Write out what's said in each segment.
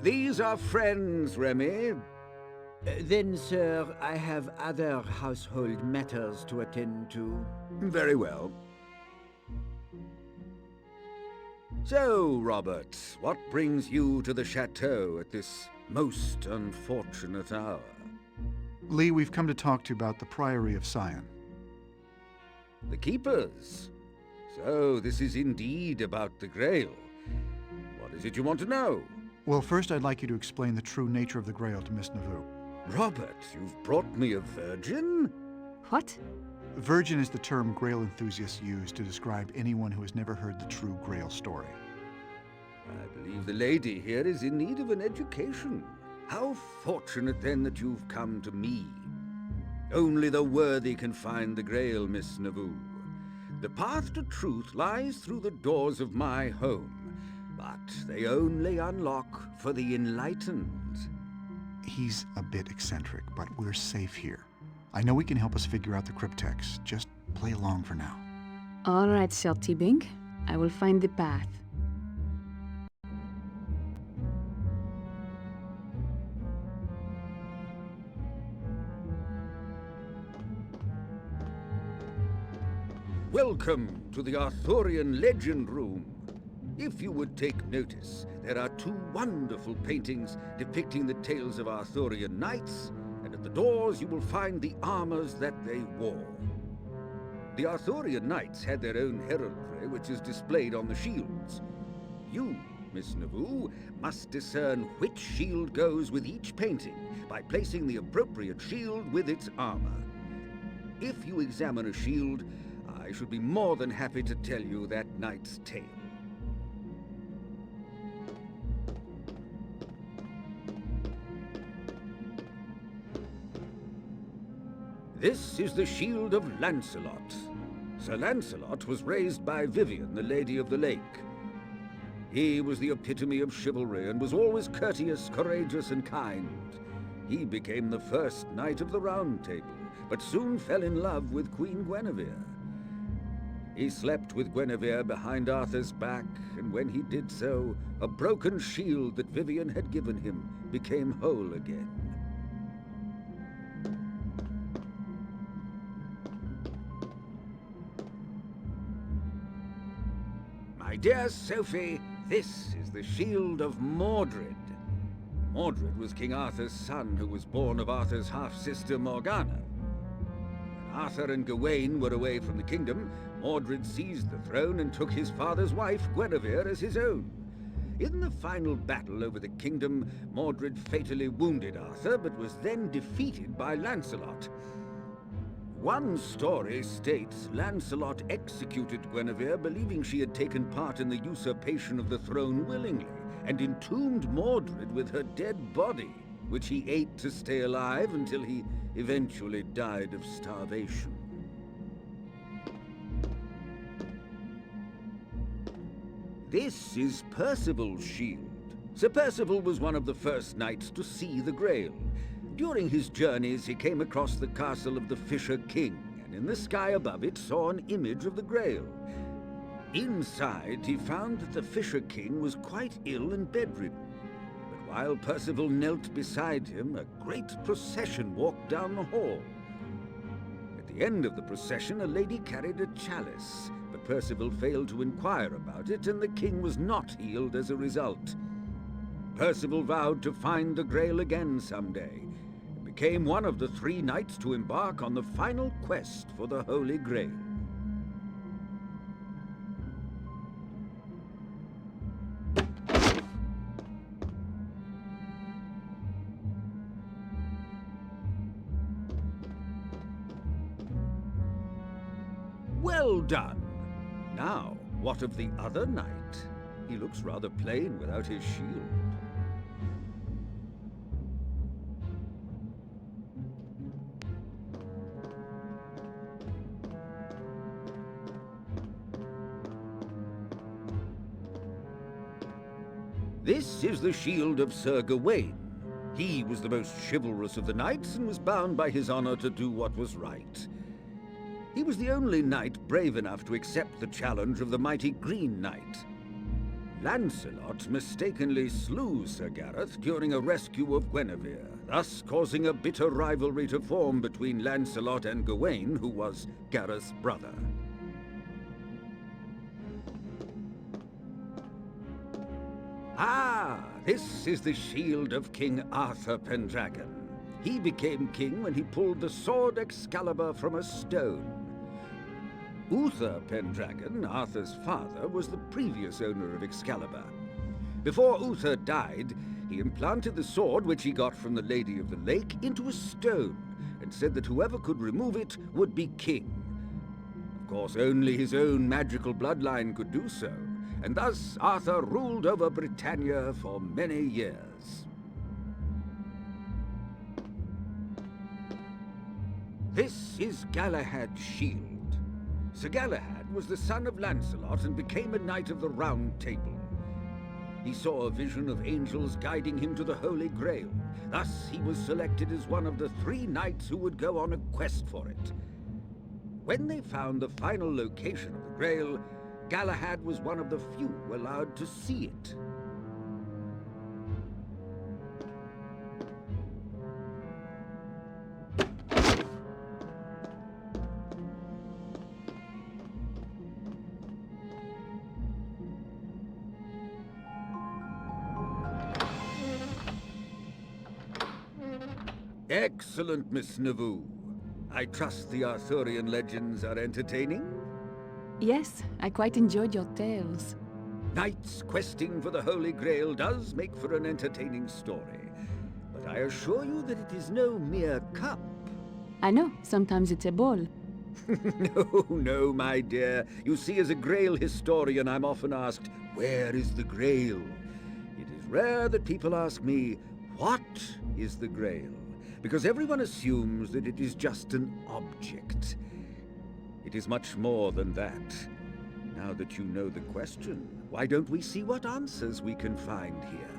These are friends, Remy. Then, sir, I have other household matters to attend to. Very well. So, Robert, what brings you to the chateau at this most unfortunate hour? Lee, we've come to talk to you about the Priory of Sion. The Keepers? So, this is indeed about the Grail. What is it you want to know? Well, first I'd like you to explain the true nature of the Grail to Miss Nauvoo. Robert, you've brought me a virgin? What? Virgin is the term Grail enthusiasts use to describe anyone who has never heard the true Grail story. I believe the lady here is in need of an education. How fortunate, then, that you've come to me. Only the worthy can find the Grail, Miss Nauvoo. The path to truth lies through the doors of my home, but they only unlock for the enlightened. He's a bit eccentric, but we're safe here. I know he can help us figure out the cryptex. Just play along for now. All right, Saltibink. I will find the path. Welcome to the Arthurian Legend Room. If you would take notice, there are two wonderful paintings depicting the tales of Arthurian knights, and at the doors you will find the armors that they wore. The Arthurian knights had their own heraldry, which is displayed on the shields. You, Miss Nauvoo, must discern which shield goes with each painting by placing the appropriate shield with its armor. If you examine a shield, I should be more than happy to tell you that knight's tale. This is the shield of Lancelot. Sir Lancelot was raised by Vivian, the Lady of the Lake. He was the epitome of chivalry and was always courteous, courageous, and kind. He became the first Knight of the Round Table, but soon fell in love with Queen Guinevere. He slept with Guinevere behind Arthur's back, and when he did so, a broken shield that Vivian had given him became whole again. My dear Sophie, this is the shield of Mordred. Mordred was King Arthur's son, who was born of Arthur's half-sister Morgana. When Arthur and Gawain were away from the kingdom, Mordred seized the throne and took his father's wife, Guinevere, as his own. In the final battle over the kingdom, Mordred fatally wounded Arthur, but was then defeated by Lancelot. One story states Lancelot executed Guinevere, believing she had taken part in the usurpation of the throne willingly, and entombed Mordred with her dead body, which he ate to stay alive until he eventually died of starvation. This is Percival's shield. Sir Percival was one of the first knights to see the Grail. During his journeys, he came across the castle of the Fisher King, and in the sky above it saw an image of the Grail. Inside, he found that the Fisher King was quite ill and bedridden. But while Percival knelt beside him, a great procession walked down the hall. At the end of the procession, a lady carried a chalice, but Percival failed to inquire about it, and the king was not healed as a result. Percival vowed to find the Grail again someday, and became one of the 3 knights to embark on the final quest for the Holy Grail. Well done! Now, what of the other knight? He looks rather plain without his shield. This is the shield of Sir Gawain. He was the most chivalrous of the knights and was bound by his honor to do what was right. He was the only knight brave enough to accept the challenge of the mighty Green Knight. Lancelot mistakenly slew Sir Gareth during a rescue of Guinevere, thus causing a bitter rivalry to form between Lancelot and Gawain, who was Gareth's brother. Ah, this is the shield of King Arthur Pendragon. He became king when he pulled the sword Excalibur from a stone. Uther Pendragon, Arthur's father, was the previous owner of Excalibur. Before Uther died, he implanted the sword, which he got from the Lady of the Lake, into a stone, and said that whoever could remove it would be king. Of course, only his own magical bloodline could do so, and thus Arthur ruled over Britannia for many years. This is Galahad's shield. Sir Galahad was the son of Lancelot and became a knight of the Round Table. He saw a vision of angels guiding him to the Holy Grail. Thus, he was selected as one of the 3 knights who would go on a quest for it. When they found the final location of the Grail, Galahad was one of the few allowed to see it. Excellent, Miss Navu. I trust the Arthurian legends are entertaining? Yes, I quite enjoyed your tales. Knights questing for the Holy Grail does make for an entertaining story. But I assure you that it is no mere cup. I know, sometimes it's a ball. No, my dear. You see, as a Grail historian, I'm often asked, where is the Grail? It is rare that people ask me, what is the Grail? Because everyone assumes that it is just an object. It is much more than that. Now that you know the question, why don't we see what answers we can find here?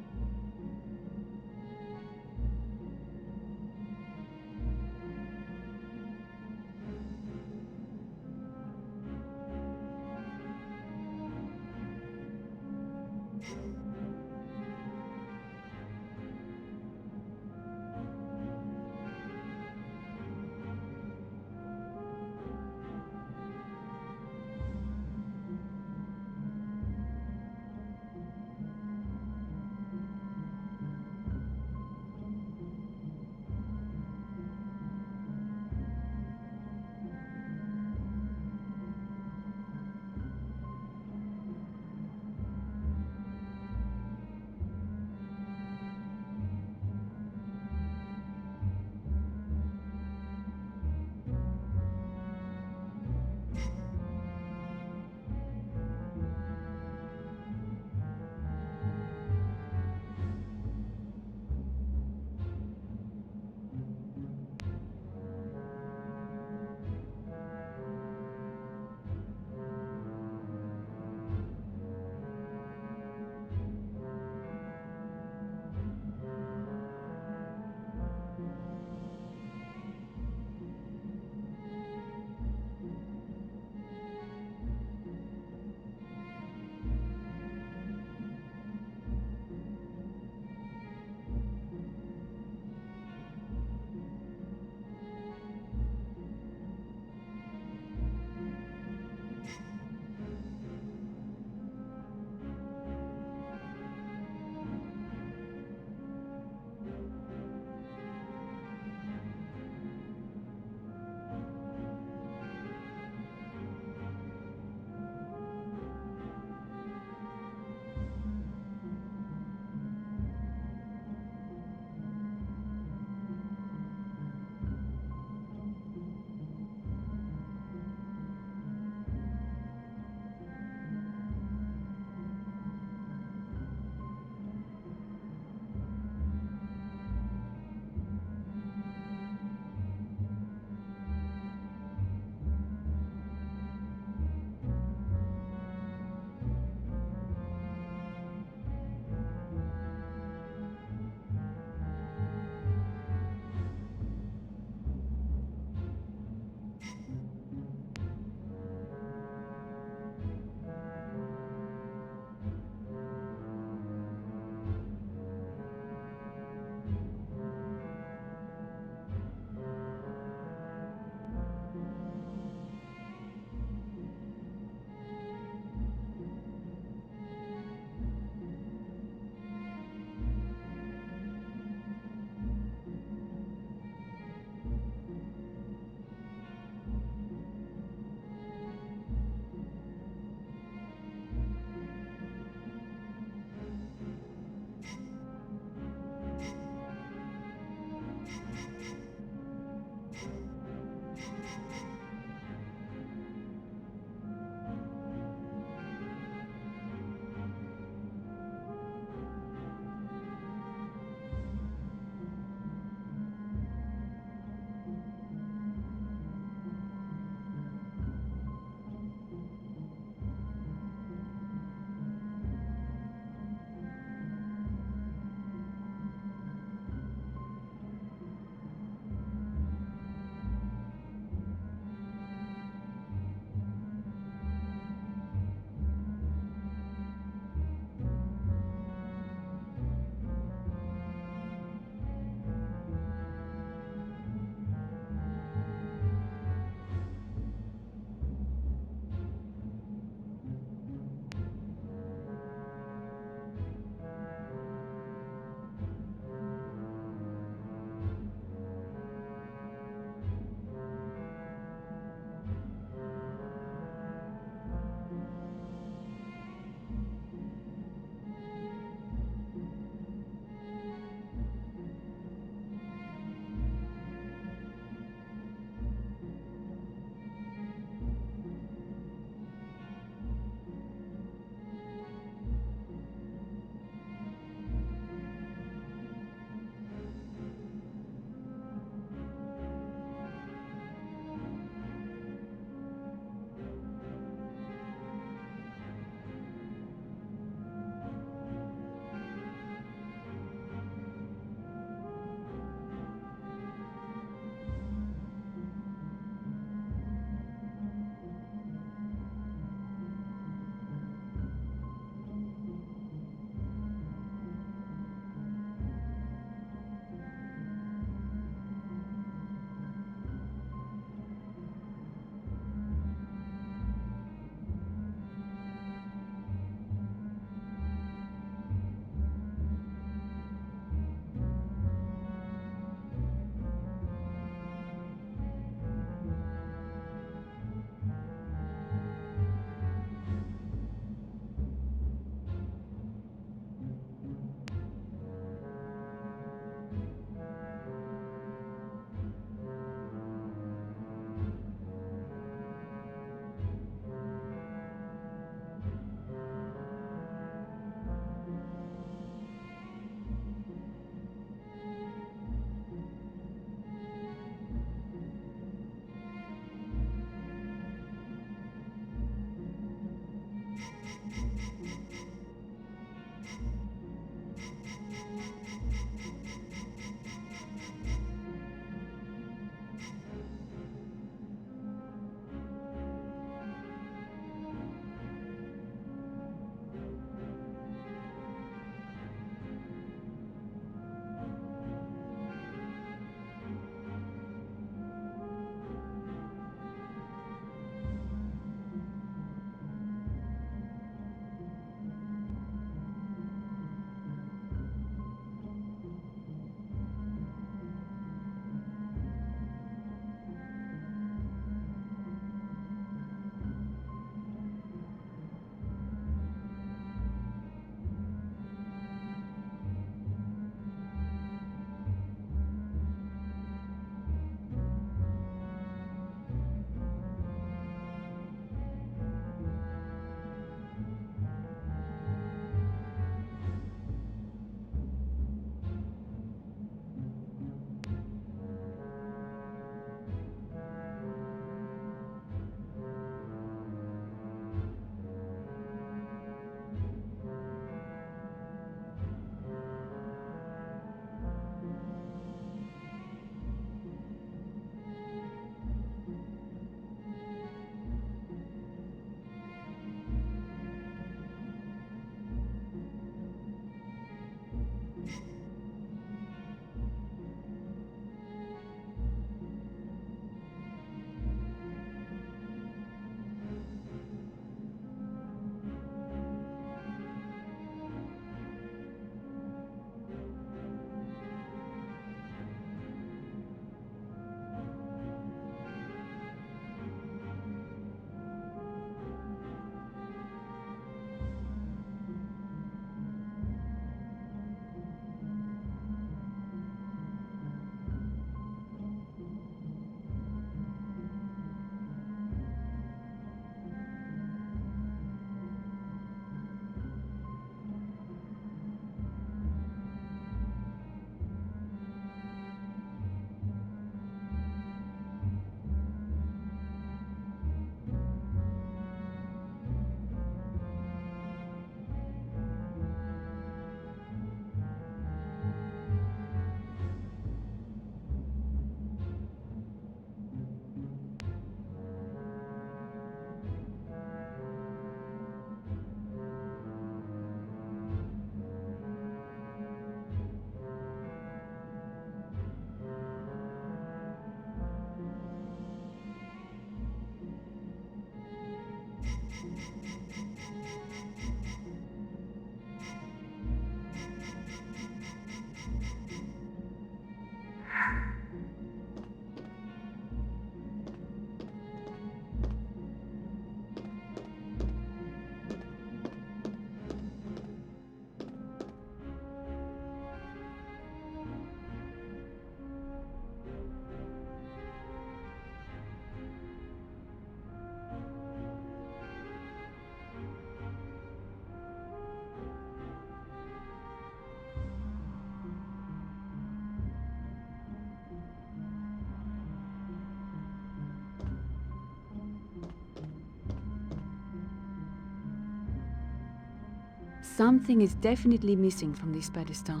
Something is definitely missing from this pedestal.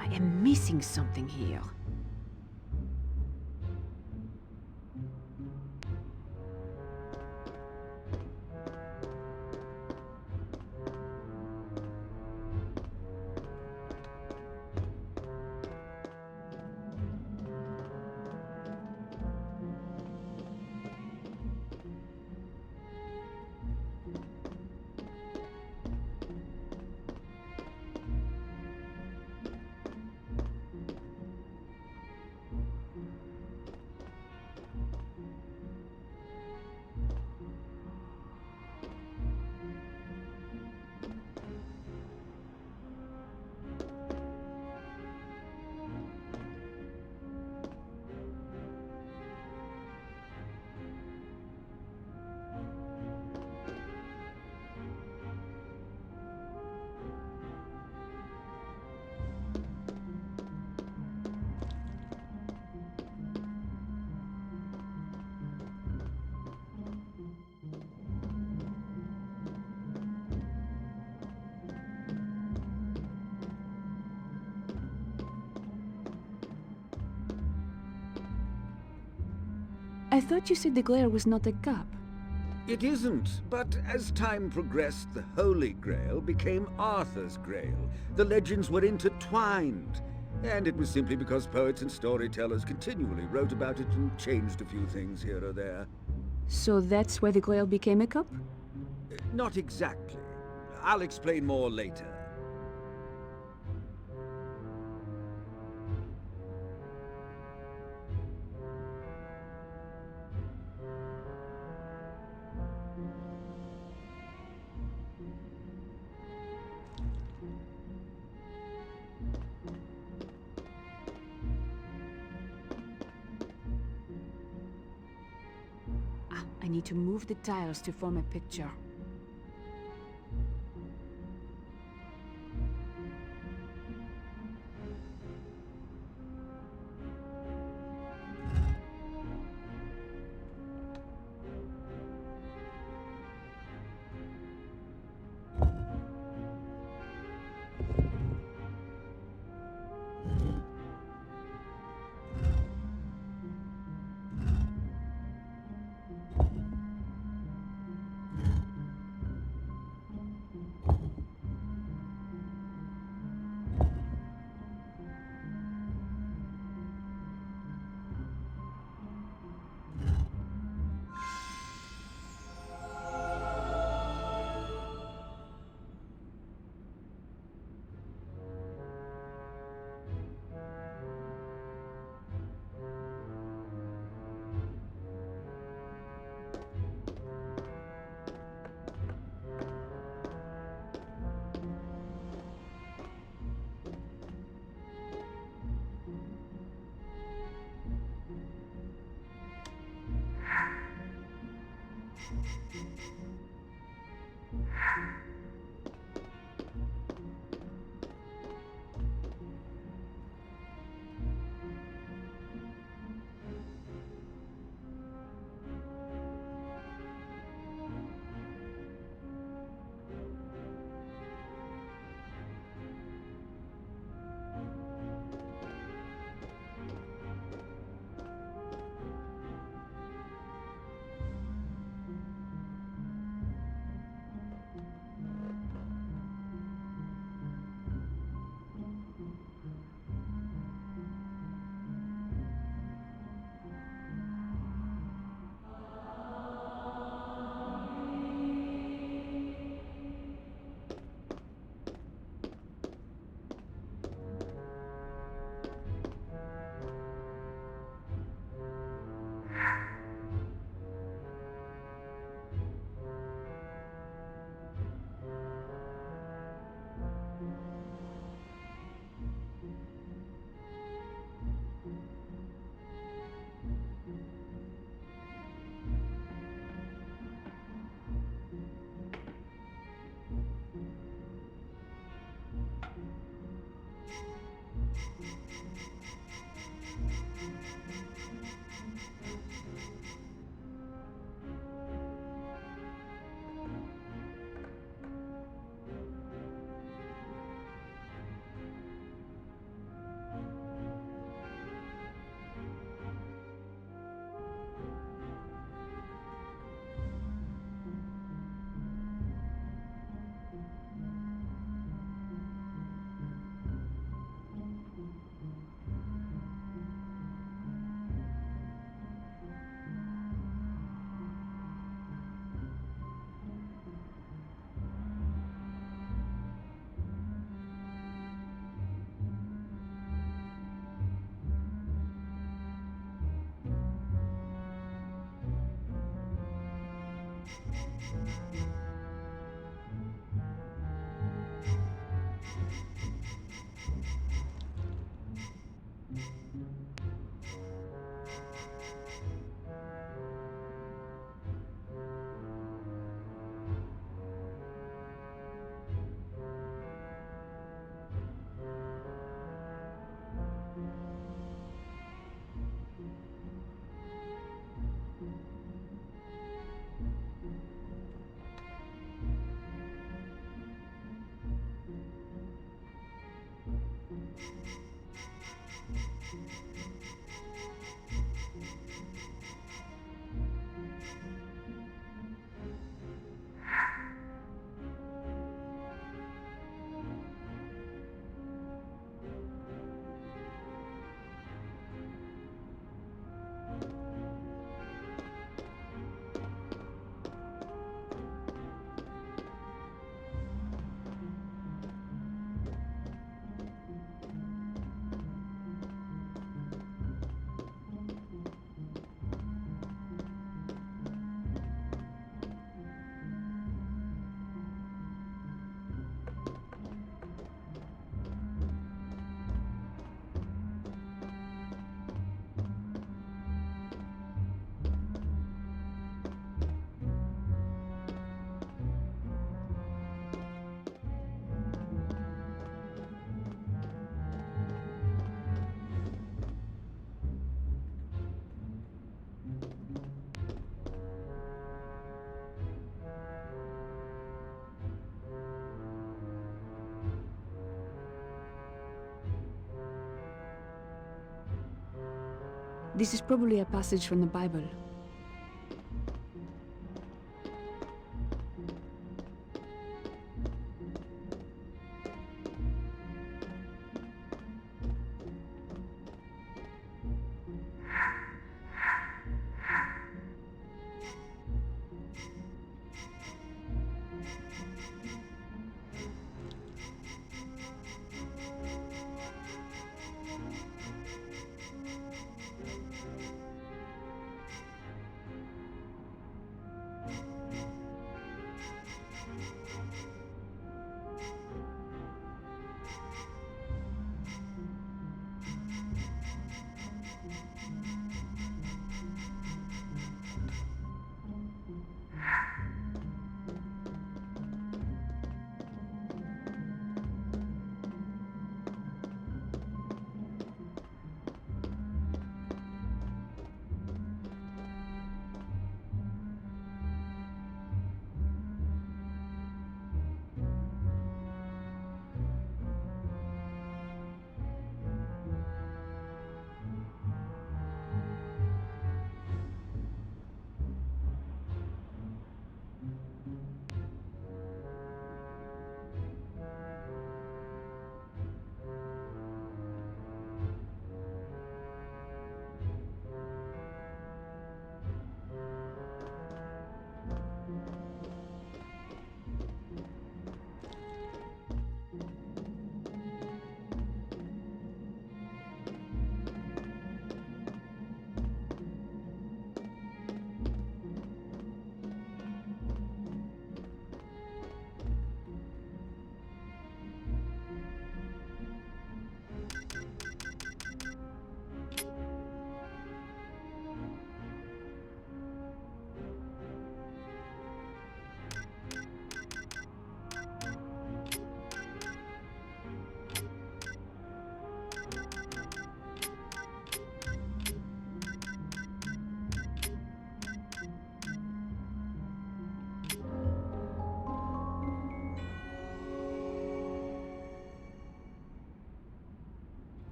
I am missing something here. I thought you said the glare was not a cup. It isn't, but as time progressed, the Holy Grail became Arthur's Grail. The legends were intertwined, and it was simply because poets and storytellers continually wrote about it and changed a few things here or there. So that's why the Grail became a cup? Not exactly. I'll explain more later. I need to move the tiles to form a picture. This is probably a passage from the Bible.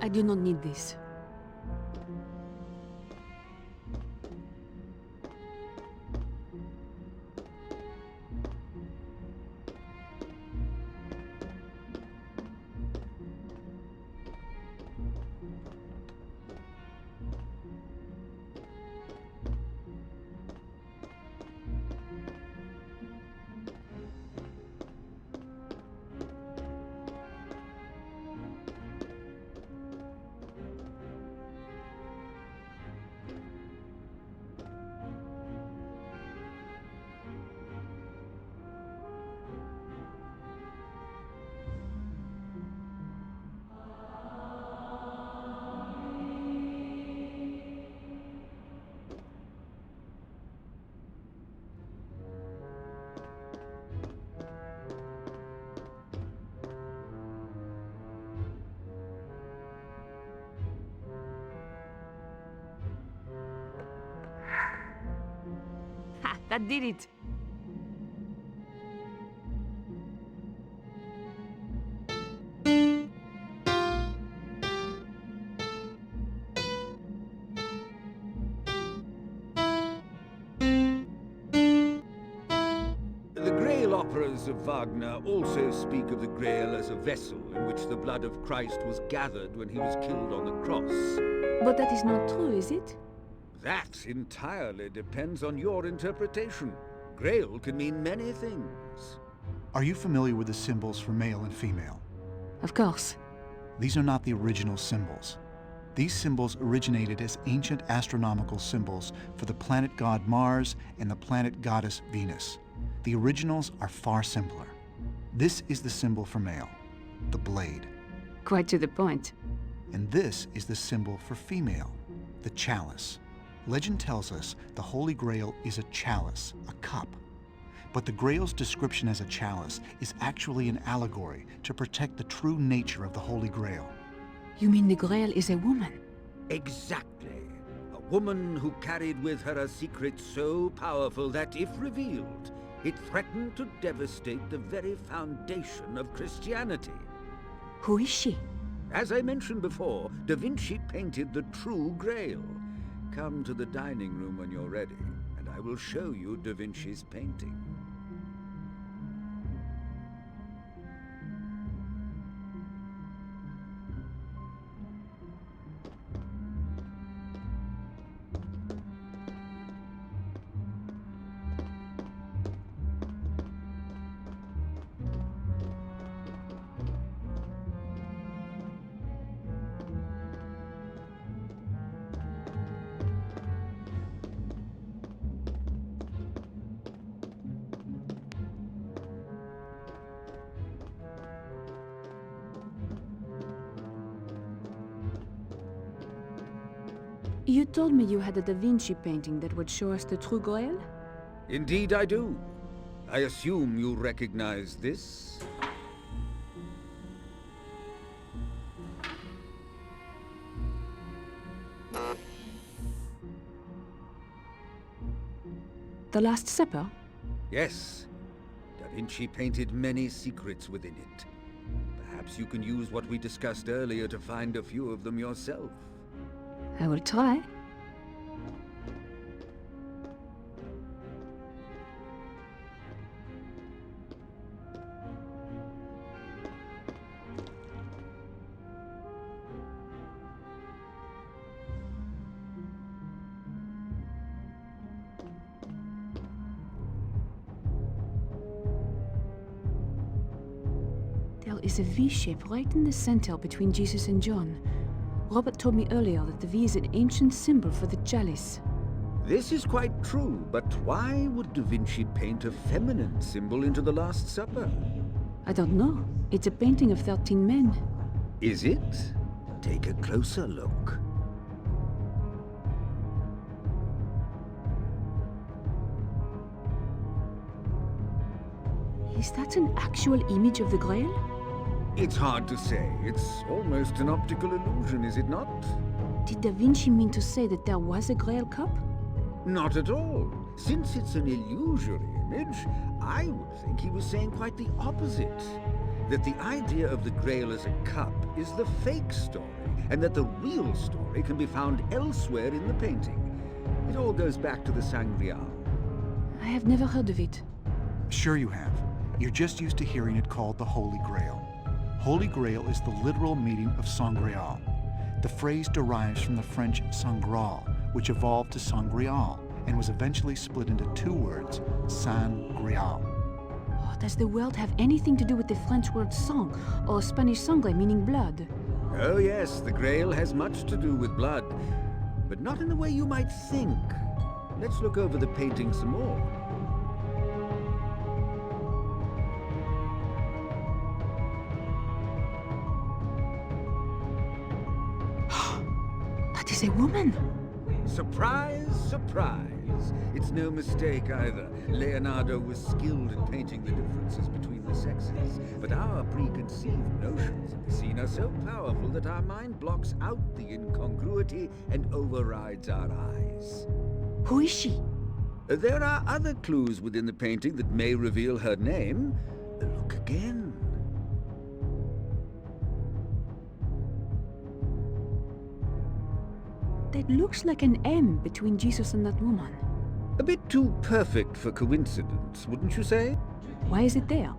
I do not need this. That did it. The Grail operas of Wagner also speak of the Grail as a vessel in which the blood of Christ was gathered when he was killed on the cross. But that is not true, is it? That entirely depends on your interpretation. Grail can mean many things. Are you familiar with the symbols for male and female? Of course. These are not the original symbols. These symbols originated as ancient astronomical symbols for the planet god Mars and the planet goddess Venus. The originals are far simpler. This is the symbol for male, the blade. Quite to the point. And this is the symbol for female, the chalice. Legend tells us the Holy Grail is a chalice, a cup. But the Grail's description as a chalice is actually an allegory to protect the true nature of the Holy Grail. You mean the Grail is a woman? Exactly. A woman who carried with her a secret so powerful that, if revealed, it threatened to devastate the very foundation of Christianity. Who is she? As I mentioned before, Da Vinci painted the true Grail. Come to the dining room when you're ready, and I will show you Da Vinci's painting. You told me you had a Da Vinci painting that would show us the true Grail? Indeed I do. I assume you recognize this? The Last Supper? Yes. Da Vinci painted many secrets within it. Perhaps you can use what we discussed earlier to find a few of them yourself. I will try. There is a V shape right in the center between Jesus and John. Robert told me earlier that the V is an ancient symbol for the chalice. This is quite true, but why would Da Vinci paint a feminine symbol into the Last Supper? I don't know. It's a painting of 13 men. Is it? Take a closer look. Is that an actual image of the Grail? It's hard to say. It's almost an optical illusion, is it not? Did Da Vinci mean to say that there was a Grail cup? Not at all. Since it's an illusory image, I would think he was saying quite the opposite. That the idea of the Grail as a cup is the fake story, and that the real story can be found elsewhere in the painting. It all goes back to the Sangreal. I have never heard of it. Sure you have. You're just used to hearing it called the Holy Grail. Holy Grail is the literal meaning of Sangreal. The phrase derives from the French Sangral, which evolved to Sangreal and was eventually split into two words, Sangreal. Oh, does the word have anything to do with the French word sang, or Spanish sangre meaning blood? Oh yes, the Grail has much to do with blood, but not in the way you might think. Let's look over the painting some more. That is a woman! Surprise, surprise. It's no mistake either. Leonardo was skilled in painting the differences between the sexes, but our preconceived notions of the scene are so powerful that our mind blocks out the incongruity and overrides our eyes. Who is she? There are other clues within the painting that may reveal her name. Look again. That looks like an M between Jesus and that woman. A bit too perfect for coincidence, wouldn't you say? Why is it there?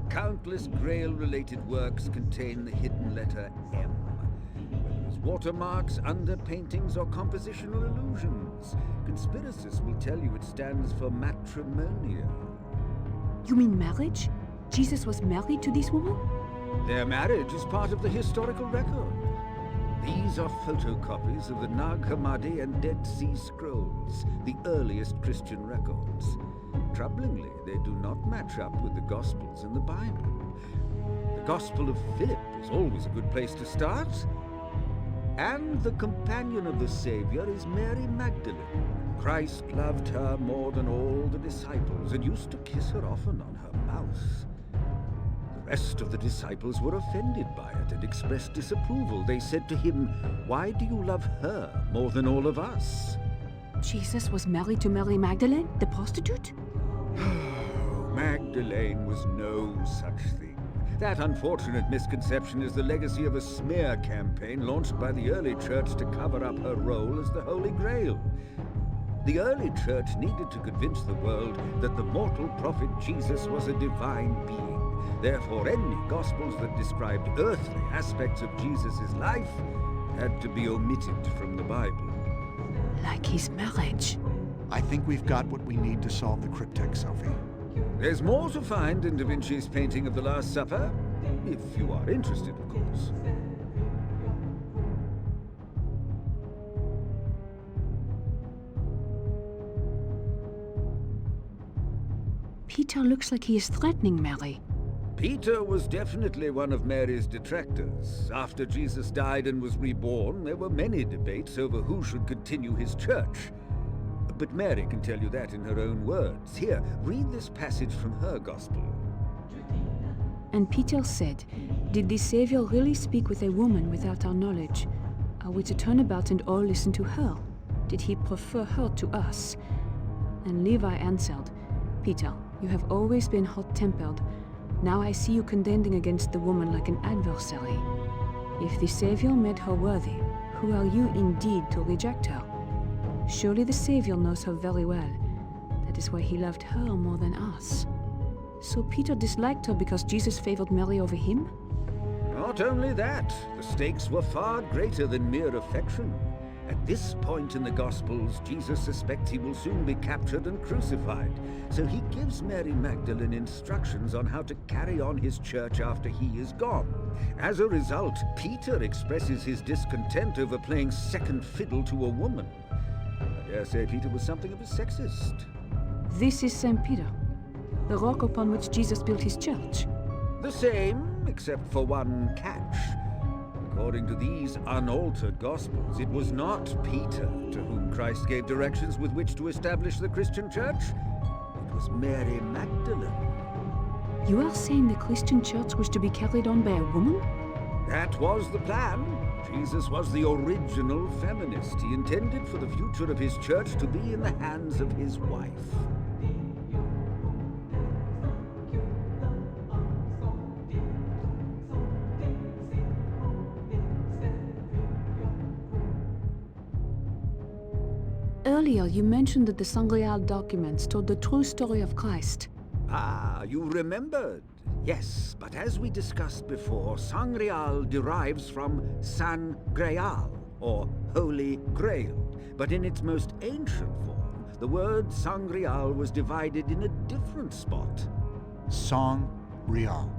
Countless Grail-related works contain the hidden letter M. Whether as watermarks, underpaintings, or compositional illusions, conspiracists will tell you it stands for matrimonia. You mean marriage? Jesus was married to this woman? Their marriage is part of the historical record. These are photocopies of the Nag Hammadi and Dead Sea Scrolls, the earliest Christian records. Troublingly, they do not match up with the Gospels in the Bible. The Gospel of Philip is always a good place to start. And the companion of the Savior is Mary Magdalene. Christ loved her more than all the disciples and used to kiss her often on her mouth. The rest of the disciples were offended by it and expressed disapproval. They said to him, "Why do you love her more than all of us?" Jesus was married to Mary Magdalene, the prostitute? Magdalene was no such thing. That unfortunate misconception is the legacy of a smear campaign launched by the early church to cover up her role as the Holy Grail. The early church needed to convince the world that the mortal prophet Jesus was a divine being. Therefore, any Gospels that described earthly aspects of Jesus' life had to be omitted from the Bible. Like his marriage. I think we've got what we need to solve the cryptic, Sophie. There's more to find in Da Vinci's painting of the Last Supper, if you are interested, of course. Peter looks like he is threatening Mary. Peter was definitely one of Mary's detractors. After Jesus died and was reborn, there were many debates over who should continue his church. But Mary can tell you that in her own words. Here, read this passage from her Gospel. And Peter said, "Did the Savior really speak with a woman without our knowledge? Are we to turn about and all listen to her? Did he prefer her to us?" And Levi answered, "Peter, you have always been hot-tempered. Now I see you contending against the woman like an adversary. If the Savior made her worthy, who are you indeed to reject her? Surely the Savior knows her very well. That is why he loved her more than us." So Peter disliked her because Jesus favored Mary over him? Not only that, the stakes were far greater than mere affection. At this point in the Gospels, Jesus suspects he will soon be captured and crucified. So he gives Mary Magdalene instructions on how to carry on his church after he is gone. As a result, Peter expresses his discontent over playing second fiddle to a woman. I dare say Peter was something of a sexist. This is St. Peter, the rock upon which Jesus built his church. The same, except for one catch. According to these unaltered Gospels, it was not Peter to whom Christ gave directions with which to establish the Christian church. It was Mary Magdalene. You are saying the Christian church was to be carried on by a woman? That was the plan. Jesus was the original feminist. He intended for the future of his church to be in the hands of his wife. Earlier, you mentioned that the Sangreal documents told the true story of Christ. Ah, you remembered. Yes, but as we discussed before, Sangreal derives from San Greal, or Holy Grail. But in its most ancient form, the word Sangreal was divided in a different spot. Song Real.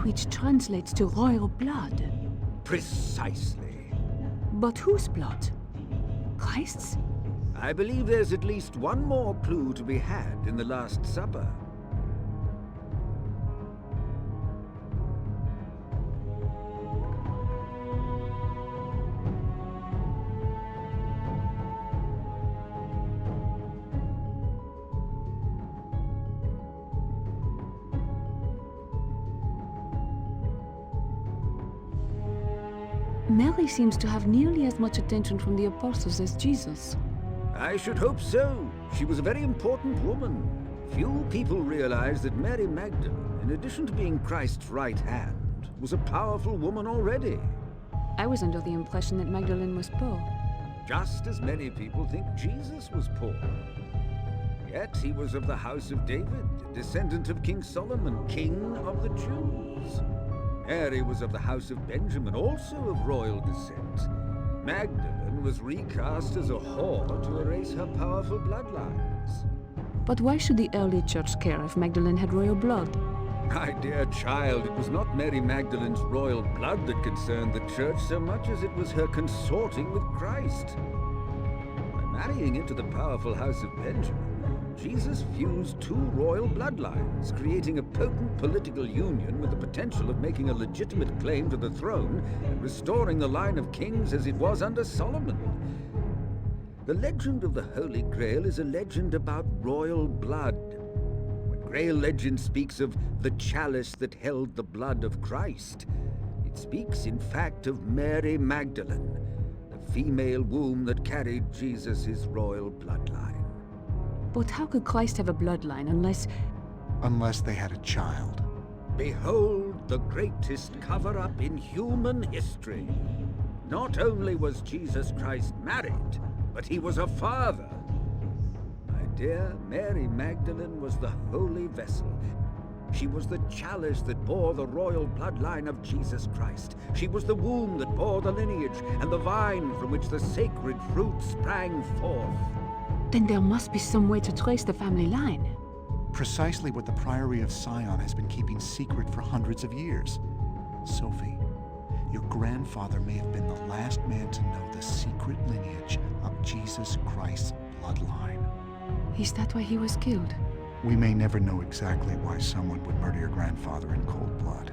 Which translates to royal blood. Precisely. But whose blood? Christ's? I believe there's at least one more clue to be had in the Last Supper. Mary seems to have nearly as much attention from the apostles as Jesus. I should hope so. She was a very important woman. Few people realize that Mary Magdalene, in addition to being Christ's right hand, was a powerful woman already. I was under the impression that Magdalene was poor. Just as many people think Jesus was poor. Yet he was of the house of David, descendant of King Solomon, king of the Jews. Mary was of the house of Benjamin, also of royal descent. Magdalene was recast as a whore to erase her powerful bloodlines. But why should the early church care if Magdalene had royal blood? My dear child, it was not Mary Magdalene's royal blood that concerned the church so much as it was her consorting with Christ. By marrying into the powerful house of Benjamin, Jesus fused two royal bloodlines, creating a potent political union with the potential of making a legitimate claim to the throne and restoring the line of kings as it was under Solomon. The legend of the Holy Grail is a legend about royal blood. When Grail legend speaks of the chalice that held the blood of Christ, it speaks in fact of Mary Magdalene, the female womb that carried Jesus' royal bloodline. But how could Christ have a bloodline unless... Unless they had a child. Behold the greatest cover-up in human history. Not only was Jesus Christ married, but he was a father. My dear, Mary Magdalene was the holy vessel. She was the chalice that bore the royal bloodline of Jesus Christ. She was the womb that bore the lineage, and the vine from which the sacred fruit sprang forth. Then there must be some way to trace the family line. Precisely what the Priory of Sion has been keeping secret for hundreds of years. Sophie, your grandfather may have been the last man to know the secret lineage of Jesus Christ's bloodline. Is that why he was killed? We may never know exactly why someone would murder your grandfather in cold blood.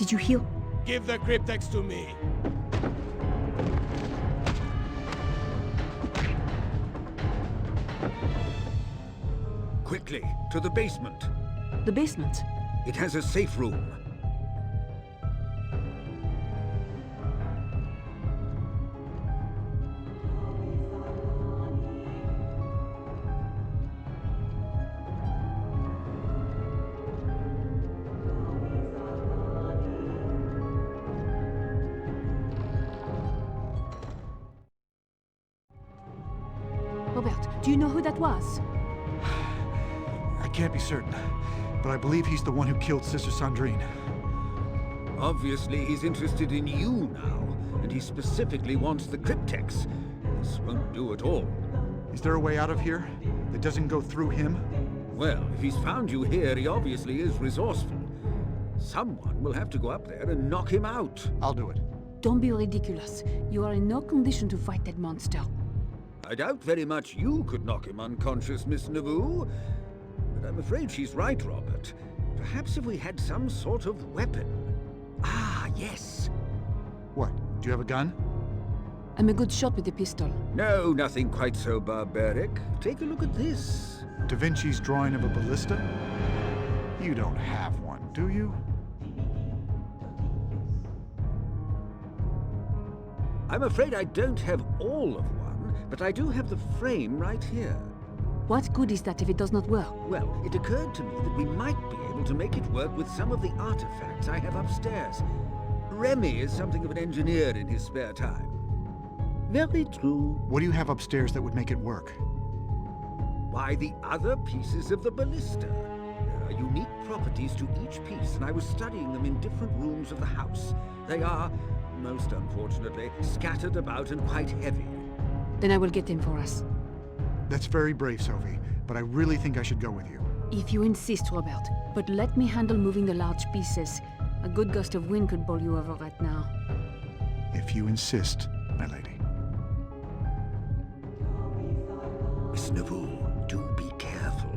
Did you heal? Give the cryptex to me. Quickly, to the basement. The basement? It has a safe room. Robert, do you know who that was? I can't be certain, but I believe he's the one who killed Sister Sandrine. Obviously, he's interested in you now, and he specifically wants the cryptex. This won't do at all. Is there a way out of here that doesn't go through him? Well, if he's found you here, he obviously is resourceful. Someone will have to go up there and knock him out. I'll do it. Don't be ridiculous. You are in no condition to fight that monster. I doubt very much you could knock him unconscious, Miss Naboo. But I'm afraid she's right, Robert. Perhaps if we had some sort of weapon. Ah, yes. What? Do you have a gun? I'm a good shot with a pistol. No, nothing quite so barbaric. Take a look at this. Da Vinci's drawing of a ballista? You don't have one, do you? I'm afraid I don't have all of one, but I do have the frame right here. What good is that if it does not work? Well, it occurred to me that we might be able to make it work with some of the artifacts I have upstairs. Remy is something of an engineer in his spare time. Very true. What do you have upstairs that would make it work? Why, the other pieces of the ballista. There are unique properties to each piece, and I was studying them in different rooms of the house. They are, most unfortunately, scattered about and quite heavy. Then I will get them for us. That's very brave, Sophie, but I really think I should go with you. If you insist, Robert. But let me handle moving the large pieces. A good gust of wind could bowl you over right now. If you insist, my lady. Miss Naboo, do be careful.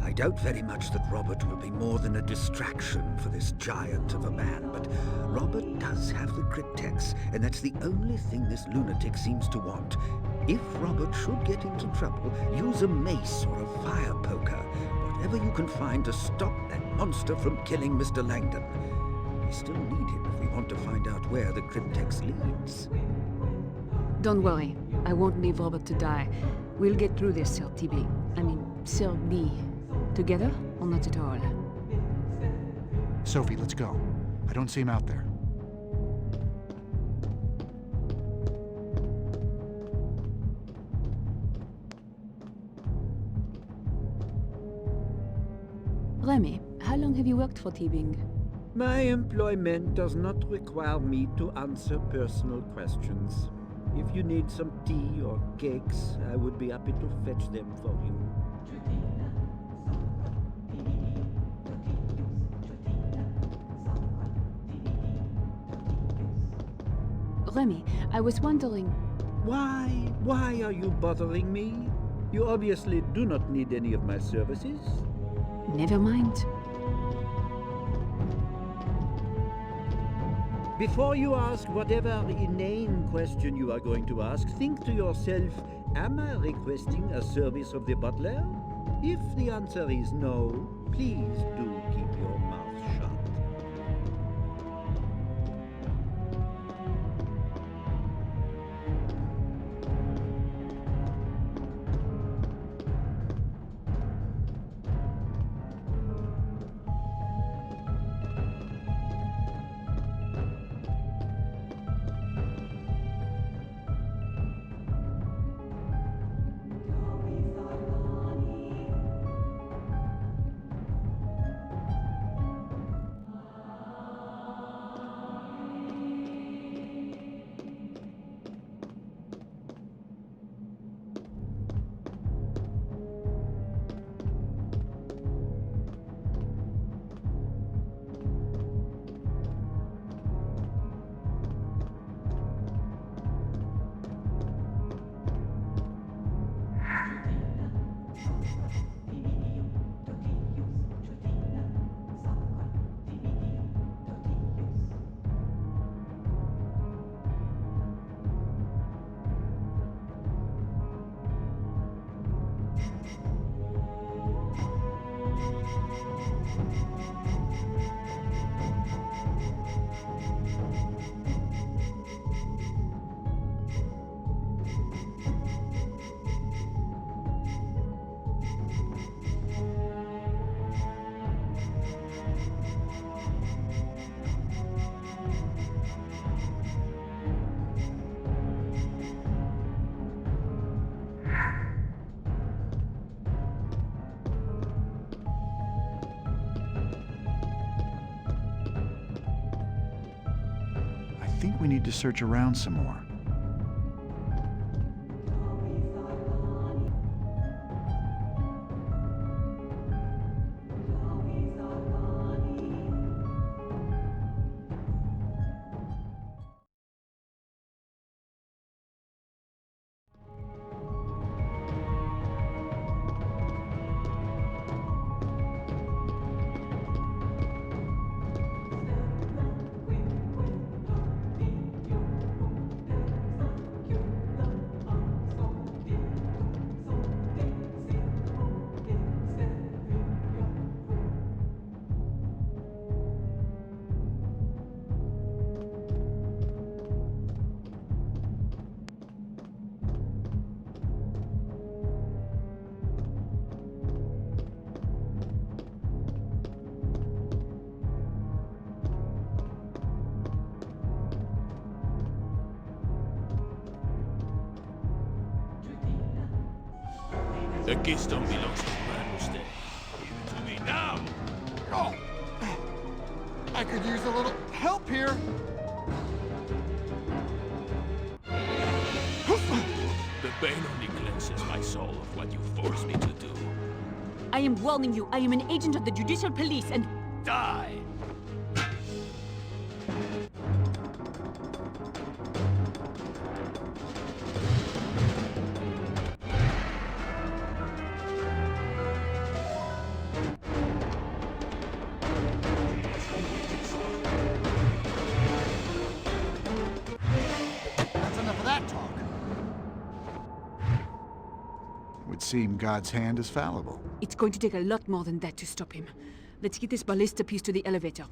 I doubt very much that Robert will be more than a distraction for this giant of a man, but Robert does have the cryptex, and that's the only thing this lunatic seems to want. If Robert should get into trouble, use a mace or a fire poker, whatever you can find to stop that monster from killing Mr. Langdon. We still need him if we want to find out where the cryptex leads. Don't worry. I won't leave Robert to die. We'll get through this, Sir TB. Sir B. Together or not at all? Sophie, let's go. I don't see him out there. Remy, how long have you worked for Teabing? My employment does not require me to answer personal questions. If you need some tea or cakes, I would be happy to fetch them for you. Remy, I was wondering... Why are you bothering me? You obviously do not need any of my services. Never mind. Before you ask whatever inane question you are going to ask, think to yourself, am I requesting a service of the butler? If the answer is no, please do keep your mouth shut. I think we need to search around some more. The keystone belongs to Manustay. Give it to me now! Oh, I could use a little help here. The pain only cleanses my soul of what you forced me to do. I am warning you, I am an agent of the Judicial Police and... Die! That's enough of that talk. Would seem God's hand is fallible. It's going to take a lot more than that to stop him. Let's get this ballista piece to the elevator.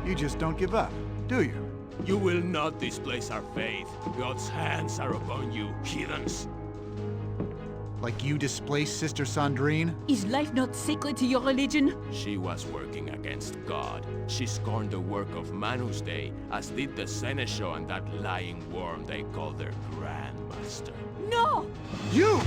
You just don't give up, do you? You will not displace our faith. God's hands are upon you, heathens. Like you displaced Sister Sandrine? Is life not sacred to your religion? She was working against God. She scorned the work of Manus Day, as did the Seneschal and that lying worm they call their Grandmaster. No! You!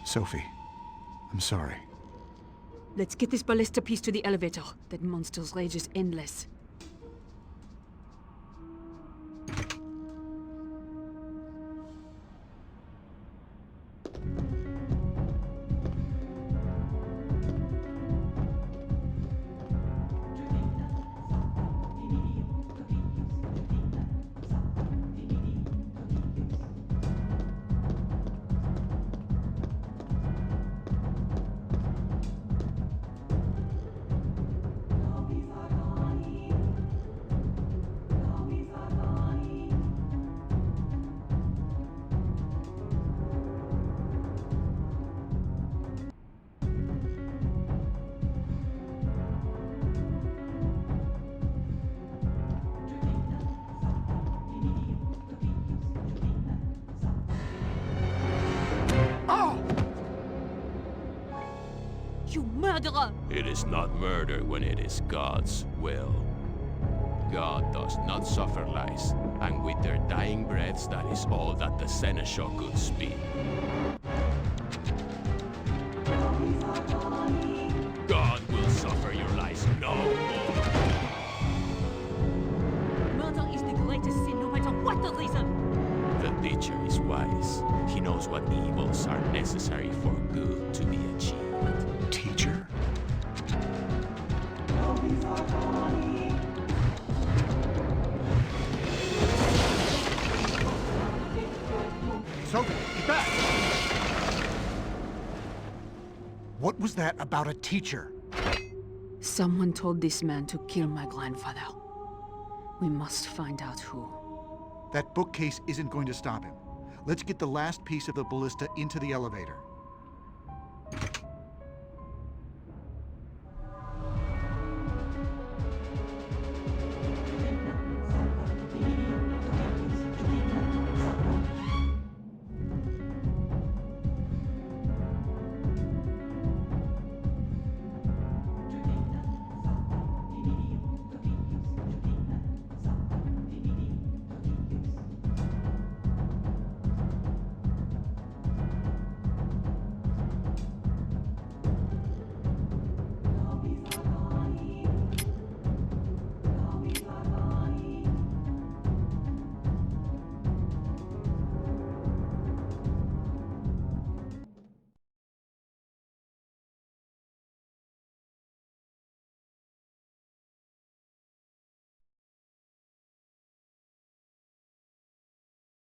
Sophie, I'm sorry. Let's get this ballista piece to the elevator. That monster's rage is endless. You murderer! It is not murder when it is God's will. God does not suffer lies, and with their dying breaths, that is all that the Seneschal could speak. God will suffer your lies no more. Murder is the greatest sin, no matter what the reason! The teacher is wise. He knows what evils are necessary for good to be achieved. Teacher? Sophie, get back! What was that about a teacher? Someone told this man to kill my grandfather. We must find out who. That bookcase isn't going to stop him. Let's get the last piece of the ballista into the elevator.